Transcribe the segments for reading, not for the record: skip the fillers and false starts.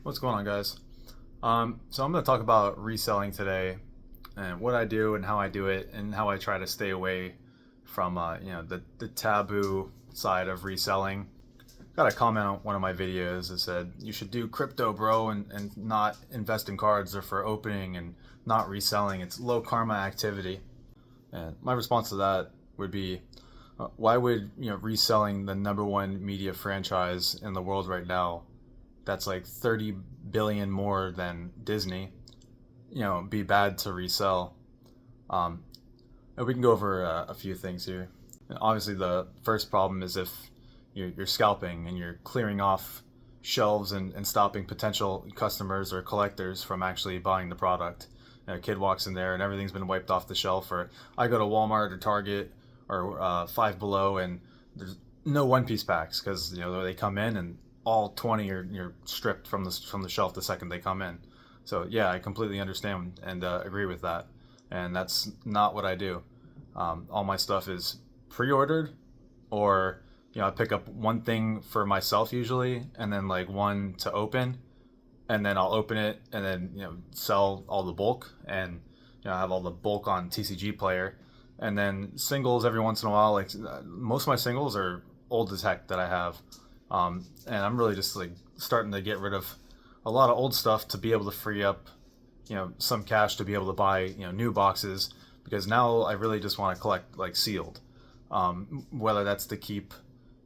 What's going on, guys? So I'm going to talk about reselling today, and what I do and how I do it, and how I try to stay away from the taboo side of reselling. Got a comment on one of my videos that said you should do crypto, bro, and not invest in cards. They're for opening and not reselling. It's low karma activity. And my response to that would be, why would reselling the number one media franchise in the world right now, that's like 30 billion more than Disney, be bad to resell? Um, and we can go over a few things here. And obviously, the first problem is if you're scalping and you're clearing off shelves and stopping potential customers or collectors from actually buying the product. A kid walks in there and everything's been wiped off the shelf. Or I go to Walmart or Target or Five Below, and there's no OnePiece packs because they come in and all 20 are stripped from the shelf the second they come in. So yeah, I completely understand and agree with that, and that's not what I do. All my stuff is pre-ordered, or I pick up one thing for myself usually, and then like one to open, and then I'll open it and then sell all the bulk, and I have all the bulk on TcgPlayer, and then singles every once in a while. Like most of my singles are old as heck that I have, and I'm really just like starting to get rid of a lot of old stuff to be able to free up some cash to be able to buy new boxes, because now I really just want to collect like sealed, whether that's to keep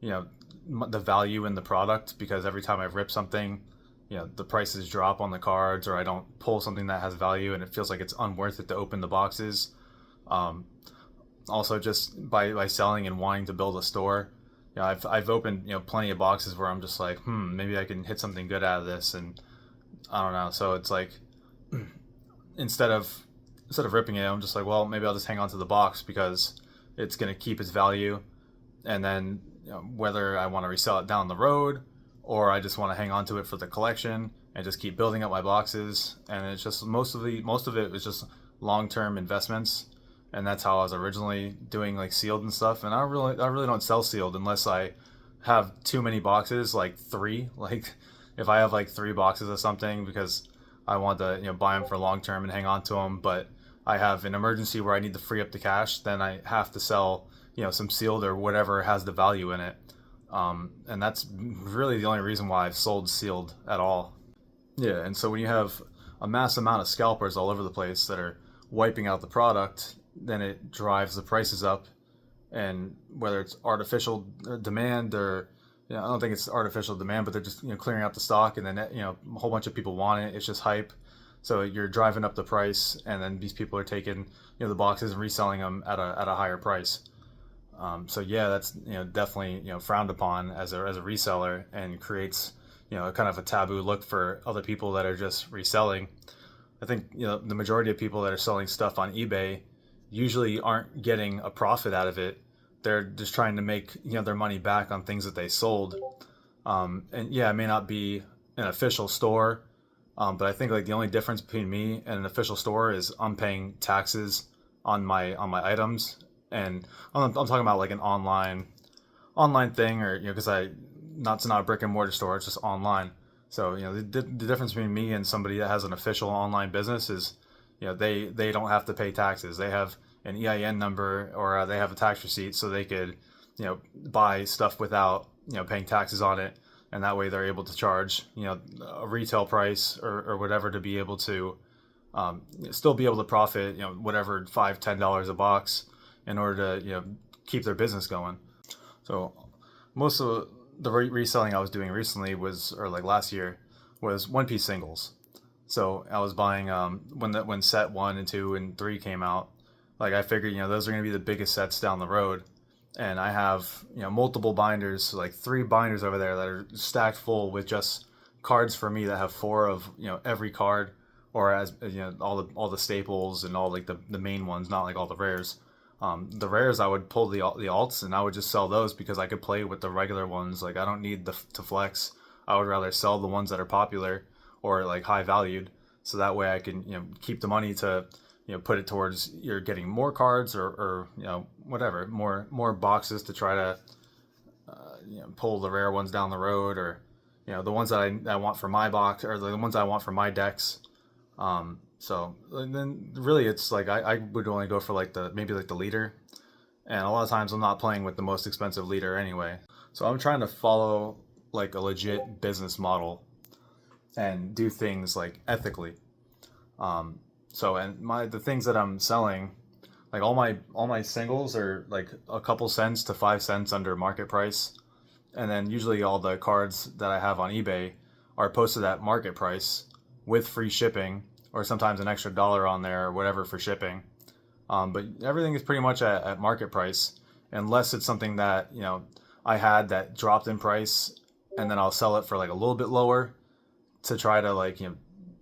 the value in the product, because every time I rip something, the prices drop on the cards, or I don't pull something that has value and it feels like it's unworth it to open the boxes. Also, just by selling and wanting to build a store, I've opened plenty of boxes where I'm just like, maybe I can hit something good out of this, and I don't know. So it's like, instead of ripping it, I'm just like, well, maybe I'll just hang on to the box because it's gonna keep its value, and then whether I want to resell it down the road, or I just want to hang on to it for the collection and just keep building up my boxes. And it's just most of it was just long-term investments, and that's how I was originally doing like sealed and stuff. And I really don't sell sealed unless I have too many boxes, like three. Like if I have like three boxes of something because I want to buy them for long term and hang on to them, but I have an emergency where I need to free up the cash, then I have to sell some sealed or whatever has the value in it. And that's really the only reason why I've sold sealed at all. Yeah, and so when you have a mass amount of scalpers all over the place that are wiping out the product, then it drives the prices up. And whether it's artificial demand, or I don't think it's artificial demand, but they're just clearing out the stock, and then a whole bunch of people want it. It's just hype. So you're driving up the price, and then these people are taking the boxes and reselling them at a higher price. So yeah, that's definitely frowned upon as a reseller, and creates kind of a taboo look for other people that are just reselling. I think the majority of people that are selling stuff on eBay usually aren't getting a profit out of it. They're just trying to make their money back on things that they sold. And yeah, it may not be an official store, but I think like the only difference between me and an official store is I'm paying taxes on my items. And I'm talking about like an online thing, or because it's not a brick and mortar store, it's just online. So the difference between me and somebody that has an official online business is they don't have to pay taxes. They have an EIN number, or they have a tax receipt, so they could buy stuff without paying taxes on it, and that way they're able to charge a retail price or whatever, to be able to still be able to profit whatever $5-10 a box, in order to keep their business going. So most of the reselling I was doing recently like last year, was OnePiece singles. So I was buying when set 1 and 2 and 3 came out. Like I figured those are going to be the biggest sets down the road, and I have multiple binders, like 3 binders over there that are stacked full with just cards for me that have 4 of every card, or as all the staples and all like the main ones, not like all the rares. The rares, I would pull the alts, and I would just sell those because I could play with the regular ones. Like I don't need to flex. I would rather sell the ones that are popular or like high valued, so that way I can keep the money to put it towards you're getting more cards, or whatever, more boxes to try to pull the rare ones down the road, or the ones that I want for my box, or the ones I want for my decks. So and then really it's like I would only go for like maybe like the leader, and a lot of times I'm not playing with the most expensive leader anyway. So I'm trying to follow like a legit business model and do things like ethically. So and the things that I'm selling, like all my singles are like a couple cents to 5 cents under market price, and then usually all the cards that I have on eBay are posted at market price with free shipping, or sometimes an extra dollar on there or whatever for shipping. But everything is pretty much at market price, unless it's something that I had that dropped in price, and then I'll sell it for like a little bit lower to try to like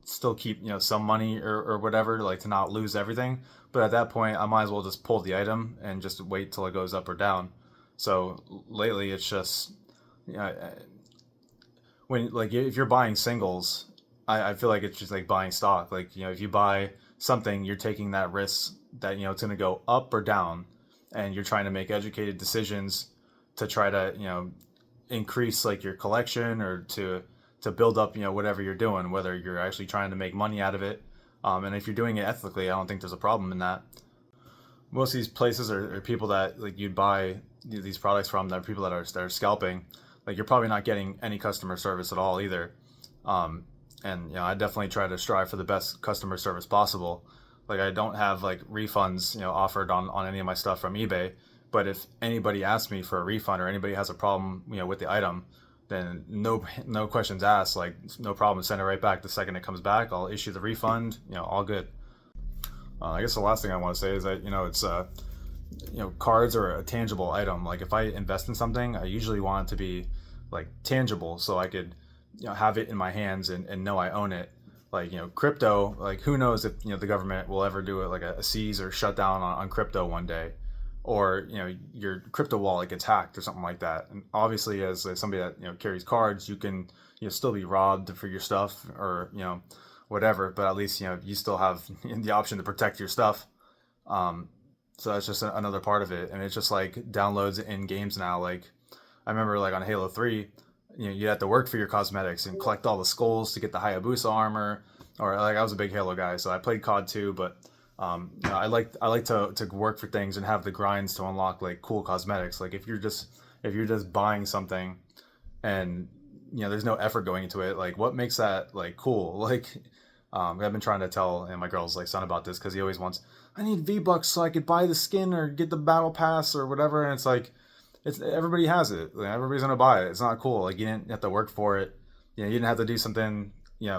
still keep some money or whatever, like to not lose everything. But at that point I might as well just pull the item and just wait till it goes up or down. So lately it's just when like if you're buying singles, I feel like it's just like buying stock. Like if you buy something, you're taking that risk that it's going to go up or down, and you're trying to make educated decisions to try to increase like your collection, or to build up whatever you're doing, whether you're actually trying to make money out of it. And if you're doing it ethically, I don't think there's a problem in that. Most of these places are people that like you'd buy these products from, that are people that are scalping. Like you're probably not getting any customer service at all either. And I definitely try to strive for the best customer service possible. Like I don't have like refunds offered on any of my stuff from eBay. But if anybody asks me for a refund, or anybody has a problem with the item, then no questions asked. Like no problem, send it right back the second it comes back. I'll issue the refund. All good. I guess the last thing I want to say is that it's cards are a tangible item. Like if I invest in something, I usually want it to be like tangible, so I could have it in my hands and know I own it. Like crypto, like who knows if the government will ever do it, like a seize or shut down on crypto one day, or your crypto wallet gets hacked or something like that. And obviously as somebody that carries cards, you can still be robbed for your stuff, or whatever, but at least you still have the option to protect your stuff. So that's just another part of it. And it's just like downloads in games now. Like I remember like on Halo 3, you had to work for your cosmetics and collect all the skulls to get the Hayabusa armor. Or like I was a big Halo guy, so I played COD too, but I like to work for things and have the grinds to unlock like cool cosmetics. Like if you're just buying something and there's no effort going into it, like what makes that like cool? Like I've been trying to tell my girl's like son about this, because he always wants, I need V-Bucks so I could buy the skin or get the battle pass or whatever. And it's like, everybody has it. Like, everybody's gonna buy it. It's not cool. Like you didn't have to work for it. You didn't have to do something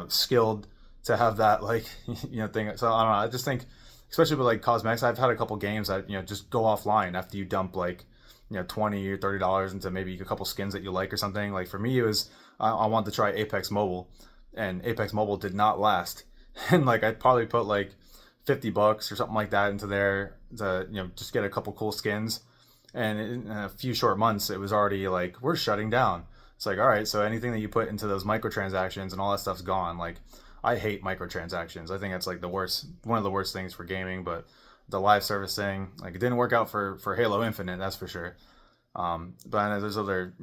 skilled to have that like thing. So I don't know. I just think, especially with like cosmetics, I've had a couple games that just go offline after you dump like $20 or $30 into maybe a couple skins that you like or something. Like for me, it was I wanted to try Apex Mobile, and Apex Mobile did not last. And like I'd probably put like $50 or something like that into there to just get a couple cool skins. And in a few short months, it was already like, we're shutting down. It's like, all right, so anything that you put into those microtransactions and all that stuff's gone. Like, I hate microtransactions. I think that's like one of the worst things for gaming. But the live service thing, like, it didn't work out for Halo Infinite, that's for sure. But I know there's other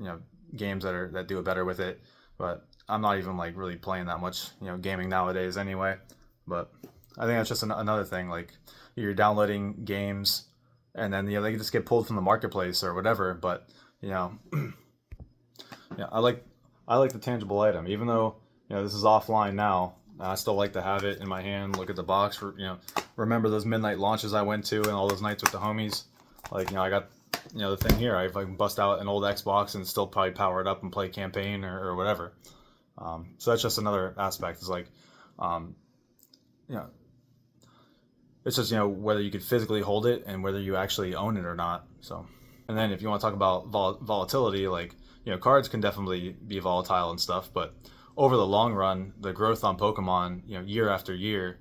games that do it better with it. But I'm not even like really playing that much gaming nowadays anyway. But I think that's just another thing. Like, you're downloading games, and then they can just get pulled from the marketplace or whatever. But yeah, I like the tangible item, even though this is offline now. I still like to have it in my hand, look at the box, for remember those midnight launches I went to and all those nights with the homies. Like I got the thing here. I can bust out an old Xbox and still probably power it up and play campaign or whatever. So that's just another aspect. It's like it's just whether you could physically hold it and whether you actually own it or not. So, and then if you want to talk about volatility, like cards can definitely be volatile and stuff, but over the long run, the growth on Pokemon, year after year,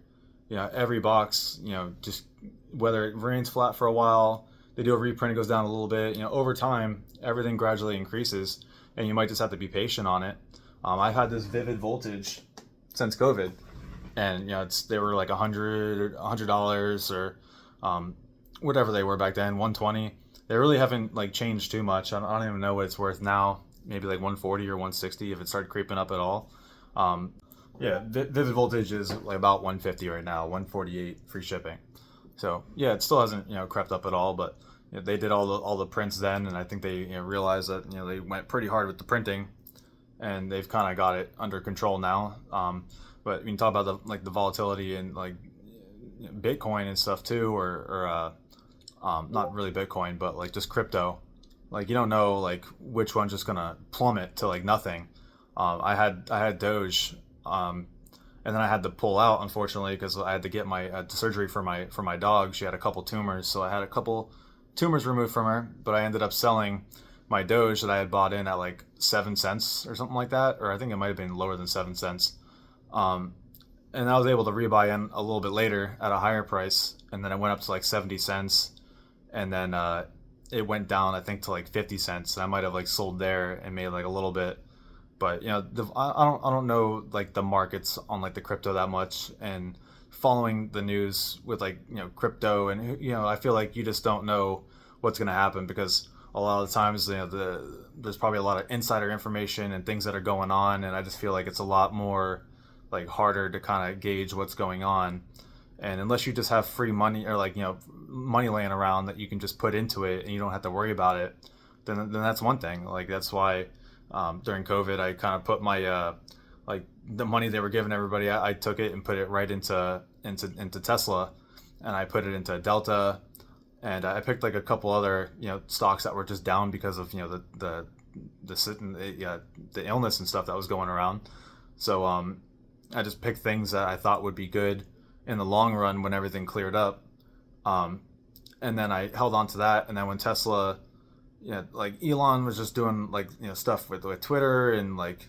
every box, just whether it remains flat for a while, they do a reprint, it goes down a little bit, over time, everything gradually increases, and you might just have to be patient on it. I've had this Vivid Voltage since COVID, and they were like $100 or whatever they were back then, $120. They really haven't like changed too much. I don't even know what it's worth now. maybe like 140 or 160 if it started creeping up at all. Um, yeah, Vivid Voltage is like about 150 right now, 148 free shipping. So yeah, it still hasn't crept up at all, but they did all the prints then, and I think they realized that they went pretty hard with the printing, and they've kind of got it under control now. But when you talk about the volatility and like Bitcoin and stuff too, or not really Bitcoin, but like just crypto, like you don't know like which one's just gonna plummet to like nothing. I had Doge, and then I had to pull out unfortunately because I had to get my surgery for my dog. She had a couple tumors, so I had a couple tumors removed from her. But I ended up selling my Doge that I had bought in at like 7 cents or something like that, or I think it might have been lower than 7 cents. Um, and I was able to rebuy in a little bit later at a higher price, and then it went up to like 70 cents, and then it went down I think to like 50 cents. And I might have like sold there and made like a little bit, but I don't know like the markets on like the crypto that much, and following the news with like crypto, and I feel like you just don't know what's going to happen because a lot of the times there's probably a lot of insider information and things that are going on, and I just feel like it's a lot more like harder to kind of gauge what's going on. And unless you just have free money or like money laying around that you can just put into it and you don't have to worry about it, then that's one thing. Like that's why during COVID I kind of put my like the money they were giving everybody, I took it and put it right into Tesla, and I put it into Delta, and I picked like a couple other stocks that were just down because of the illness and stuff that was going around. So I just picked things that I thought would be good in the long run when everything cleared up. Um, and then I held on to that. And then when Tesla, like Elon was just doing like stuff with Twitter, and like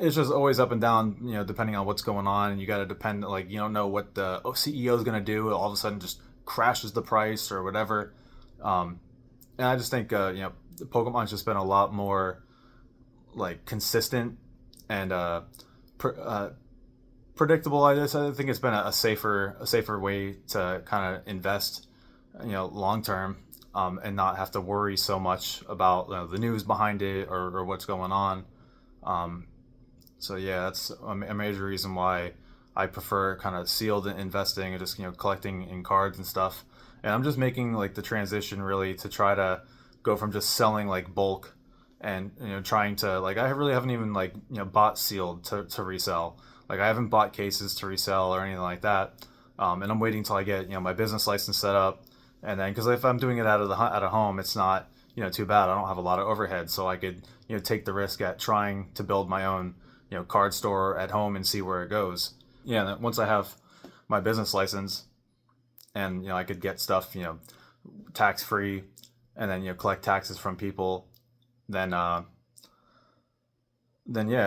it's just always up and down, depending on what's going on. And you got to depend, like you don't know what the CEO is going to do. All of a sudden, just crashes the price or whatever. And I just think Pokemon's just been a lot more like consistent and predictable. I think it's been a safer way to kind of invest, long term, and not have to worry so much about the news behind it or what's going on. So yeah, that's a major reason why I prefer kind of sealed investing and just collecting in cards and stuff. And I'm just making like the transition really to try to go from just selling like bulk and trying to like I really haven't even like bought sealed to resell. Like I haven't bought cases to resell or anything like that. And I'm waiting until I get my business license set up, and then because if I'm doing it out of home, it's not too bad. I don't have a lot of overhead, so I could take the risk at trying to build my own card store at home and see where it goes. Yeah, and then once I have my business license, and I could get stuff tax free, and then collect taxes from people, then yeah,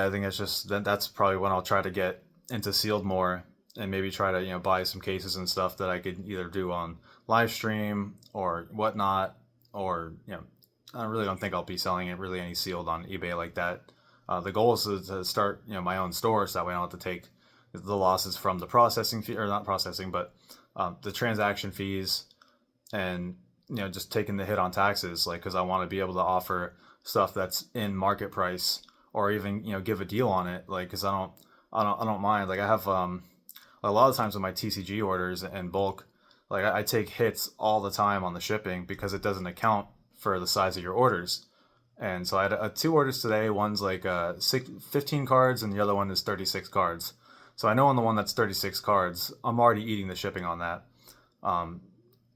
I think it's just that's probably when I'll try to get into sealed more, and maybe try to buy some cases and stuff that I could either do on live stream or whatnot, or I really don't think I'll be selling it really any sealed on eBay like that. The goal is to start my own store, so that way I don't have to take the losses from the processing fee, or not processing, but the transaction fees, and just taking the hit on taxes, like because I want to be able to offer stuff that's in market price, or even give a deal on it, like because I don't mind. Like I have a lot of times with my TCG orders and bulk, like I take hits all the time on the shipping because it doesn't account for the size of your orders. And so I had two orders today. One's like 15 cards, and the other one is 36 cards. So I know on the one that's 36 cards, I'm already eating the shipping on that.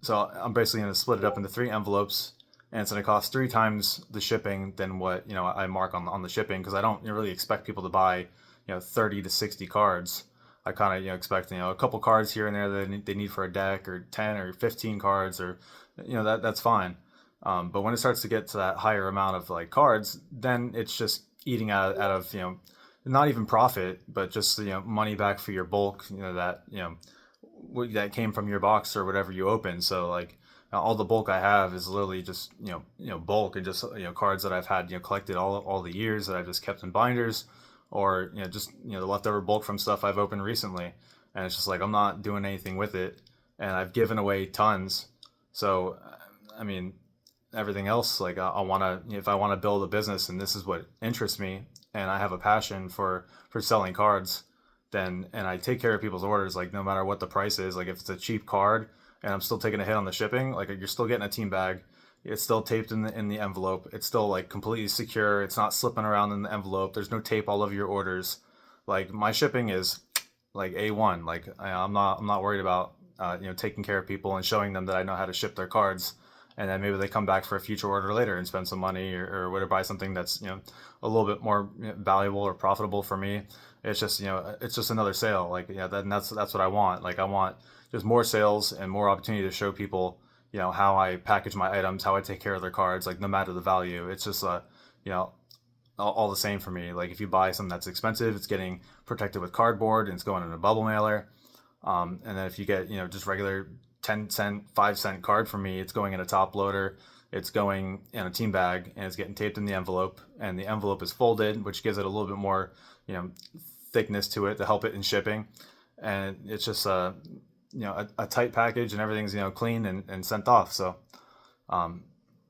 So I'm basically going to split it up into 3 envelopes, and it's going to cost 3 times the shipping than what I mark on the shipping, because I don't really expect people to buy 30 to 60 cards. I kind of expect a couple cards here and there that they need for a deck, or 10 or 15 cards, or that's fine. But when it starts to get to that higher amount of like cards, then it's just eating out of not even profit, but just money back for your bulk, that came from your box or whatever you open. So like all the bulk I have is literally just bulk, and just cards that I've had collected all the years that I've just kept in binders, or just the leftover bulk from stuff I've opened recently. And it's just like I'm not doing anything with it, and I've given away tons. So I mean, everything else, like I want to, if I want to build a business and this is what interests me, and I have a passion for selling cards, then and I take care of people's orders, like no matter what the price is, like if it's a cheap card and I'm still taking a hit on the shipping, like you're still getting a team bag, it's still taped in the envelope, it's still like completely secure, it's not slipping around in the envelope, there's no tape all over your orders. Like my shipping is like A1. Like I'm not worried about taking care of people and showing them that I know how to ship their cards, and then maybe they come back for a future order later and spend some money or whatever, buy something that's a little bit more valuable or profitable for me. It's just it's just another sale. Like that's what I want. Like I want just more sales and more opportunity to show people how I package my items, how I take care of their cards. Like no matter the value, it's just you know all the same for me. Like if you buy something that's expensive, it's getting protected with cardboard and it's going in a bubble mailer. And then if you get just regular 10 cent, 5 cent card from me, it's going in a top loader. It's going in a team bag and it's getting taped in the envelope. And the envelope is folded, which gives it a little bit more thickness to it to help it in shipping. And it's just a tight package and everything's clean and sent off. So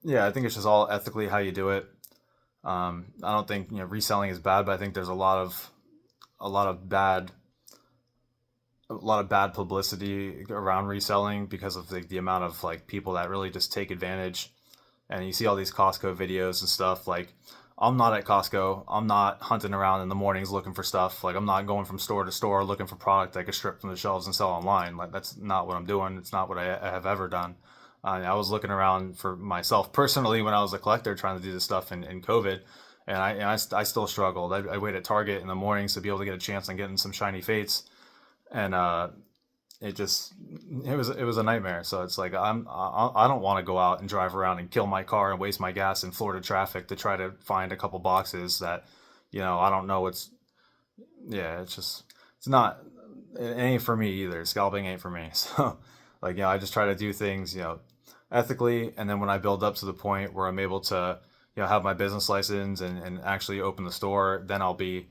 yeah, I think it's just all ethically how you do it. I don't think reselling is bad, but I think there's a lot of bad publicity around reselling because of the amount of like people that really just take advantage. And you see all these Costco videos and stuff. Like I'm not at Costco. I'm not hunting around in the mornings looking for stuff. Like I'm not going from store to store looking for product I could strip from the shelves and sell online. Like that's not what I'm doing. It's not what I have ever done. I was looking around for myself personally when I was a collector trying to do this stuff in COVID. And I still struggled. I wait at Target in the mornings to be able to get a chance on getting some shiny fates. And it was a nightmare. So it's like I don't want to go out and drive around and kill my car and waste my gas in Florida traffic to try to find a couple boxes that I don't know what's. Yeah, it's not, it ain't for me either. Scalping ain't for me. So like I just try to do things ethically, and then when I build up to the point where I'm able to have my business license and actually open the store, then I'll be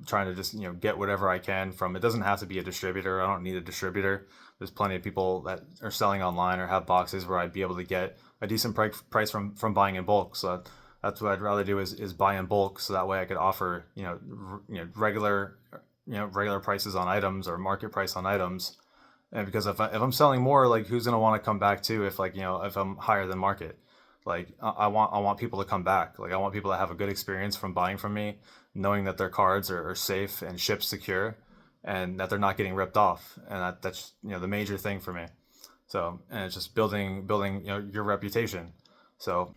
trying to just get whatever I can from. It doesn't have to be a distributor. I don't need a distributor. There's plenty of people that are selling online or have boxes where I'd be able to get a decent price from buying in bulk. So that's what I'd rather do is buy in bulk, so that way I could offer regular regular prices on items or market price on items. And because if I'm selling more, like who's gonna want to come back too? If like if I'm higher than market, like I want people to come back. Like I want people to have a good experience from buying from me, knowing that their cards are safe and shipped secure, and that they're not getting ripped off. And that's the major thing for me. So and it's just building your reputation. So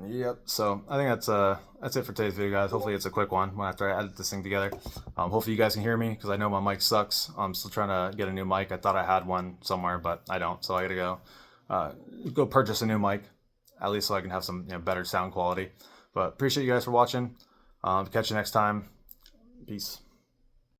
yep. So I think that's it for today's video, guys. Hopefully it's a quick one after I edit this thing together. Hopefully you guys can hear me because I know my mic sucks. I'm still trying to get a new mic. I thought I had one somewhere, but I don't. So I gotta go purchase a new mic, at least so I can have some better sound quality. But appreciate you guys for watching. Catch you next time. Peace.